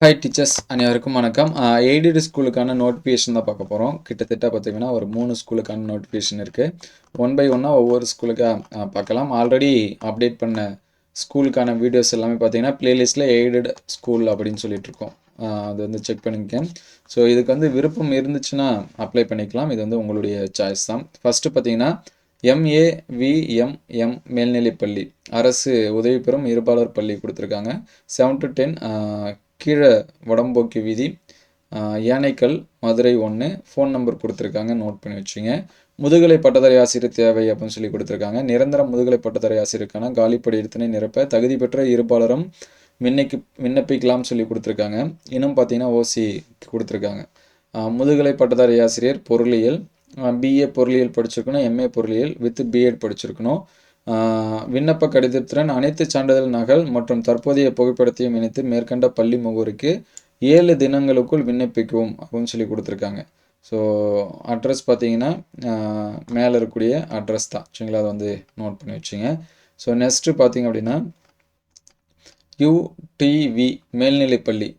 Hi teachers அனைவருக்கும் வணக்கம். Aided ஸ்கூலுக்கான notification தான் பார்க்க போகிறோம். கிட்டத்தட்ட பார்த்தீங்கன்னா ஒரு 3 ஸ்கூலுக்கான நோட்டிஃபிகேஷன் இருக்குது. ஒன் பை ஒன்னாக ஒவ்வொரு ஸ்கூலுக்காக பார்க்கலாம். ஆல்ரெடி அப்டேட் பண்ண ஸ்கூலுக்கான வீடியோஸ் எல்லாமே பார்த்தீங்கன்னா ப்ளேலிஸ்ட்டில் எய்டட் ஸ்கூல் அப்படின்னு சொல்லிட்டுருக்கோம். அது வந்து செக் பண்ணிக்கேன். ஸோ இதுக்கு வந்து விருப்பம் இருந்துச்சுன்னா அப்ளை பண்ணிக்கலாம். இது வந்து உங்களுடைய சாய்ஸ் தான். ஃபஸ்ட்டு பார்த்தீங்கன்னா MAVMM மேல்நிலைப்பள்ளி அரசு உதவி பெறும் இருபாலர் பள்ளி கொடுத்துருக்காங்க. 7 to 10 கீழே வடம்போக்கி வீதி, யானைக்கல், மதுரை 1. ஃபோன் நம்பர் கொடுத்துருக்காங்க, நோட் பண்ணி வச்சுங்க. முதுகலை பட்டதாரி ஆசிரியர் தேவை அப்படின்னு சொல்லி கொடுத்துருக்காங்க. நிரந்தர முதுகலை பட்டதாரி ஆசிரியருக்கான காலி பணியிடத்தினை நிரப்ப தகுதி பெற்ற இருபாலரும் விண்ணப்பிக்கலாம் சொல்லி கொடுத்துருக்காங்க. இன்னும் பார்த்தீங்கன்னா ஓசி கொடுத்துருக்காங்க. முதுகலை பட்டதாரி ஆசிரியர் பொருளியல், பிஏ பொருளியல் படிச்சிருக்கணும், எம்ஏ பொருளியல் வித் பிஎட் படிச்சிருக்கணும். விண்ணப்ப கடிதத்துடன் அனைத்து சான்றிதழ் நகல் மற்றும் தற்போதைய புகைப்படத்தையும் இணைத்து மேற்கண்ட பள்ளி முகவருக்கு 7 தினங்களுக்குள் விண்ணப்பிக்கவும் அப்படின்னு சொல்லி கொடுத்துருக்காங்க. ஸோ அட்ரஸ் பார்த்தீங்கன்னா மேலே இருக்கக்கூடிய அட்ரஸ் தான், சரிங்களா? அதை வந்து நோட் பண்ணி வச்சுங்க. ஸோ நெக்ஸ்ட்டு பார்த்தீங்க அப்படின்னா UTV மேல்நிலைப்பள்ளி,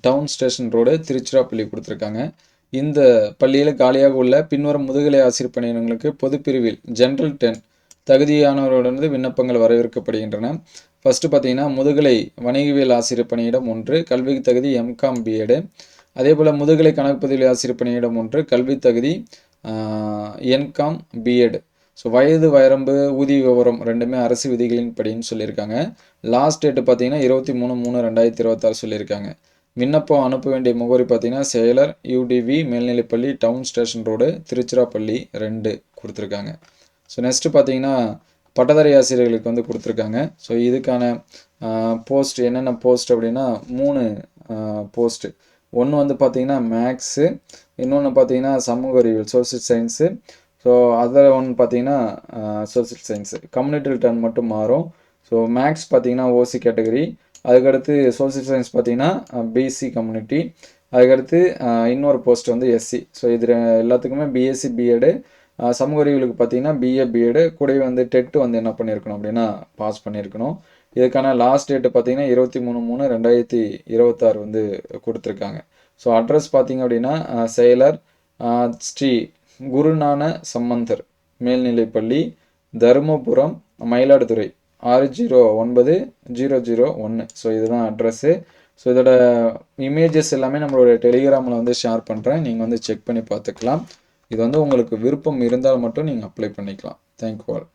டவுன் ஸ்டேஷன் ரோடு, திருச்சிராப்பள்ளி கொடுத்துருக்காங்க. இந்த பள்ளியில் காலியாக உள்ள பின்வரும் முதுகலை ஆசிரியர் பணியிடங்களுக்கு பொதுப்பிரிவில் ஜென்ரல் 10 தகுதியானவர்களுடன் விண்ணப்பங்கள் வரவேற்கப்படுகின்றன. ஃபஸ்ட்டு பார்த்தீங்கன்னா முதுகலை வணிகவியல் ஆசிரியர் பணியிடம் 1, கல்வி தகுதி MCOM பிஎடு. அதே போல் முதுகலை கணக்குப்பதிவு ஆசிரியர் பணியிடம் 1, கல்வி தகுதி NCOM பிஎட். ஸோ வயது வரம்பு ஊதிய விவரம் ரெண்டுமே அரசு விதிகளின் படின்னு சொல்லியிருக்காங்க. லாஸ்ட் டேட்டு பார்த்தீங்கன்னா 23/3/2026 சொல்லியிருக்காங்க. விண்ணப்பம் அனுப்ப வேண்டிய முகவரி பார்த்தீங்கன்னா செயலர் UTV மேல்நிலைப்பள்ளி, டவுன் ஸ்டேஷன் ரோடு, திருச்சிராப்பள்ளி 2 கொடுத்துருக்காங்க. ஸோ நெக்ஸ்ட்டு பார்த்தீங்கன்னா பட்டதாரி ஆசிரியர்களுக்கு வந்து கொடுத்துருக்காங்க. ஸோ இதுக்கான போஸ்ட் என்னென்ன போஸ்ட் அப்படின்னா 3 போஸ்ட்டு. ஒன்று வந்து பார்த்தீங்கன்னா மேக்ஸு, இன்னொன்று பார்த்தீங்கன்னா சமூக அறிவியல் சோசியல் சயின்ஸு. ஸோ அதில் ஒன்று பார்த்தீங்கன்னா சோசியல் சயின்ஸு. கம்யூனிட்டி டர்ன் மட்டும் மாறும். ஸோ மேக்ஸ் பார்த்தீங்கன்னா ஓசி கேட்டகரி, அதுக்கடுத்து சோசியல் சயின்ஸ் பார்த்தீங்கன்னா பிசி கம்யூனிட்டி, அதுக்கடுத்து இன்னொரு போஸ்ட் வந்து எஸ்சி. ஸோ இது எல்லாத்துக்குமே பிஎஸ்சி பிஎடு, சமூக அறிவியலுக்கு பார்த்தீங்கன்னா பிஏ பிஎடு கூடவே வந்து டெட்டு வந்து என்ன பண்ணியிருக்கணும் அப்படின்னா பாஸ் பண்ணியிருக்கணும். இதுக்கான லாஸ்ட் டேட்டு பார்த்தீங்கன்னா 23/3/2026 வந்து கொடுத்துருக்காங்க. ஸோ அட்ரஸ் பார்த்தீங்க அப்படின்னா செயலர் ஸ்ரீ குருஞான சம்பந்தர் மேல்நிலைப்பள்ளி, தருமபுரம், மயிலாடுதுறை 609001. ஸோ இதுதான் அட்ரஸ்ஸு. ஸோ இதோட இமேஜஸ் எல்லாமே நம்மளோட டெலிகிராமில் வந்து ஷேர் பண்ணுறேன், நீங்கள் வந்து செக் பண்ணி பார்த்துக்கலாம். இது வந்து உங்களுக்கு விருப்பம் இருந்தால் மட்டும் நீங்கள் அப்ளை பண்ணிக்கலாம். Thank you all.